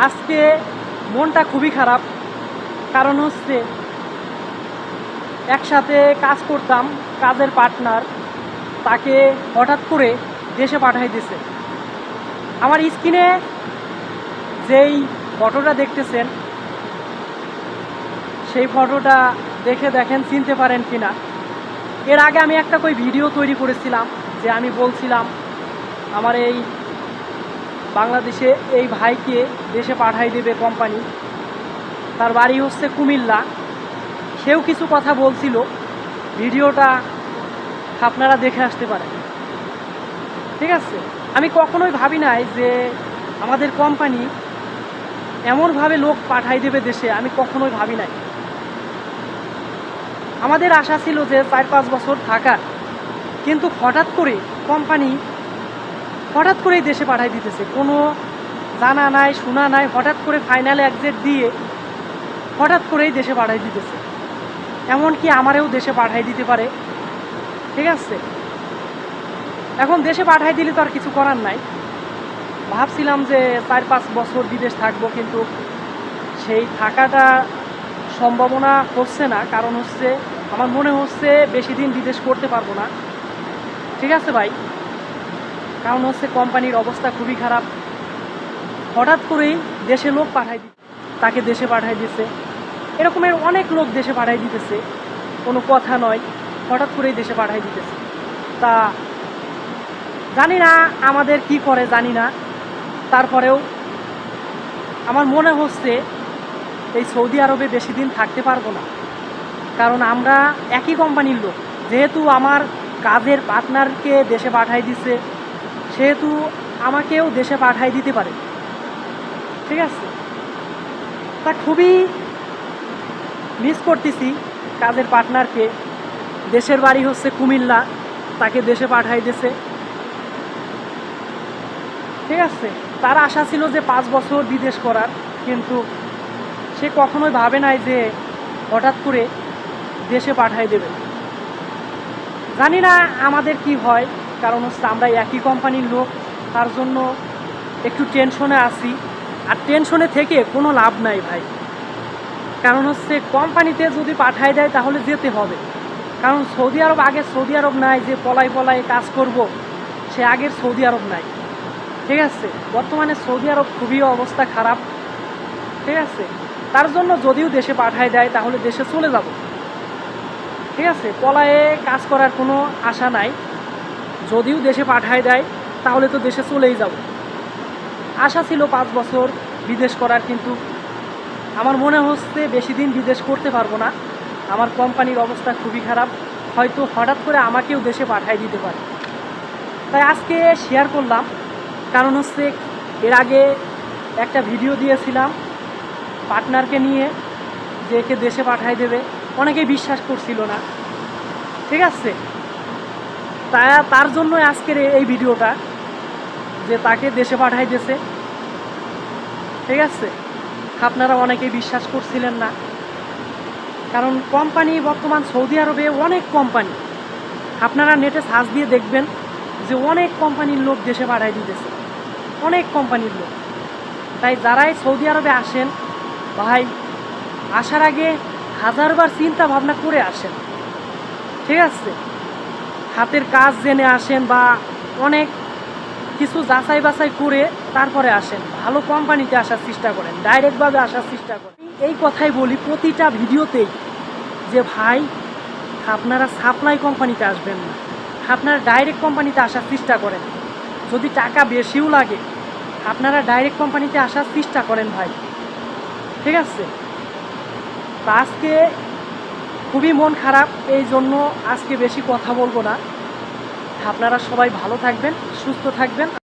আজকে মনটা খুবই খারাপ। কারণ হচ্ছে একসাথে কাজ করতাম, কাজের পার্টনার তাকে হঠাৎ করে দেশে পাঠাই দিছে। আমার স্ক্রিনে যেই ফটোটা দেখতেছেন সেই ফটোটা দেখে দেখেন চিনতে পারেন কিনা। এর আগে আমি একটা ভিডিও তৈরি করেছিলাম যে আমি বলছিলাম আমার এই বাংলাদেশে এই ভাইকে দেশে পাঠাই দেবে কোম্পানি, তার বাড়ি হচ্ছে কুমিল্লা। সেও কিছু কথা বলছিল, ভিডিওটা আপনারা দেখে আসতে পারেন। ঠিক আছে, আমি কখনোই ভাবি নাই যে আমাদের কোম্পানি এমনভাবে লোক পাঠাই দেবে দেশে, আমি কখনোই ভাবি নাই। আমাদের আশা ছিল যে 4-5 বছর থাকার, কিন্তু হঠাৎ করে কোম্পানি হঠাৎ করেই দেশে পাঠাই দিতেছে, কোনো জানা নাই শোনা নাই, হঠাৎ করে ফাইনাল এক্সিট দিয়ে হঠাৎ করেই দেশে পাঠাই দিতেছে। এমনকি আমারেও দেশে পাঠাই দিতে পারে। ঠিক আছে, এখন দেশে পাঠাই দিলে তো আর কিছু করার নাই। ভাবছিলাম যে 4-5 বছর বিদেশ থাকবো, কিন্তু সেই থাকাটা সম্ভাবনা হচ্ছে না। কারণ হচ্ছে আমার মনে হচ্ছে বেশি দিন বিদেশ করতে পারবো না। ঠিক আছে ভাই, কারণ হচ্ছে কোম্পানির অবস্থা খুবই খারাপ। হঠাৎ করেই দেশে লোক পাঠাই তাকে দেশে পাঠাই দিছে। এরকমের অনেক লোক দেশে পাঠাই দিতেছে, কোনো কথা নয়, হঠাৎ করেই দেশে পাঠাই দিতেছে। তা জানি না আমাদের কি করে, জানি না। তারপরেও আমার মনে হচ্ছে এই সৌদি আরবে বেশি দিন থাকতে পারবো না। কারণ আমরা একই কোম্পানির লোক, যেহেতু আমার কাজের পার্টনারকে দেশে পাঠাই দিছে, সেহেতু আমাকেও দেশে পাঠাই দিতে পারে। ঠিক আছে, তা খুবই মিস করতেছি কাজের পার্টনারকে। দেশের বাড়ি হচ্ছে কুমিল্লা, তাকে দেশে পাঠাই দিয়েছে। ঠিক আছে, তার আশা ছিল যে 5 বছর বিদেশ করার, কিন্তু সে কখনোই ভাবে নাই যে হঠাৎ করে দেশে পাঠাই দেবে। জানি না আমাদের কি হয়, কারণ হচ্ছে আমরা একই কোম্পানির লোক, তার জন্য একটু টেনশনে আছি। আর টেনশনে থেকে কোনো লাভ নাই ভাই। কারণ হচ্ছে কোম্পানিতে যদি পাঠাই দেয় তাহলে যেতে হবে। কারণ সৌদি আরব আগের সৌদি আরব নাই যে পলাই কাজ করব, সে আগের সৌদি আরব নাই। ঠিক আছে, বর্তমানে সৌদি আরব খুবই অবস্থা খারাপ। ঠিক আছে, তার জন্য যদিও দেশে পাঠায় দেয় তাহলে দেশে চলে যাব। ঠিক আছে, পলায়ে কাজ করার কোনো আশা নাই। যদিও দেশে পাঠায় দেয় তাহলে তো দেশে চলেই যাব। আশা ছিল 5 বছর বিদেশ করার, কিন্তু আমার মনে হচ্ছে বেশি দিন বিদেশ করতে পারবো না। আমার কোম্পানির অবস্থা খুবই খারাপ, হয়তো হঠাৎ করে আমাকেও দেশে পাঠাই দিতে পারে। তাই আজকে শেয়ার করলাম। কারণ হচ্ছে এর আগে একটা ভিডিও দিয়েছিলাম পার্টনারকে নিয়ে, যে একে দেশে পাঠাই দেবে, অনেকেই বিশ্বাস করছিল না। ঠিক আছে, তার জন্য আজকের এই ভিডিওটা, যে তাকে দেশে পাঠাই দিয়েছে। ঠিক আছে, আপনারা অনেকেই বিশ্বাস করছিলেন না, কারণ কোম্পানি বর্তমান সৌদি আরবে অনেক কোম্পানি, আপনারা নেটে সার্চ দিয়ে দেখবেন যে অনেক কোম্পানির লোক দেশে পাঠাই দিতেছে, অনেক কোম্পানির লোক। তাই যারাই সৌদি আরবে আসেন ভাই, আসার আগে 1000বার চিন্তা ভাবনা করে আসেন। ঠিক আছে, হাতের কাজ জেনে আসেন বা অনেক কিছু যাচাই বাছাই করে তারপরে আসেন। ভালো কোম্পানিতে আসার চেষ্টা করেন, ডাইরেক্টভাবে আসার চেষ্টা করেন। এই কথাই বলি প্রতিটা ভিডিওতেই, যে ভাই আপনারা সাপ্লাই কোম্পানিতে আসবেন না, আপনারা ডাইরেক্ট কোম্পানিতে আসার চেষ্টা করেন। যদি টাকা বেশিও লাগে আপনারা ডাইরেক্ট কোম্পানিতে আসার চেষ্টা করেন ভাই। ঠিক আছে, তা আজকে খুবই মন খারাপ, এই জন্য আজকে বেশি কথা বলবো না। আপনারা সবাই ভালো থাকবেন, সুস্থ থাকবেন।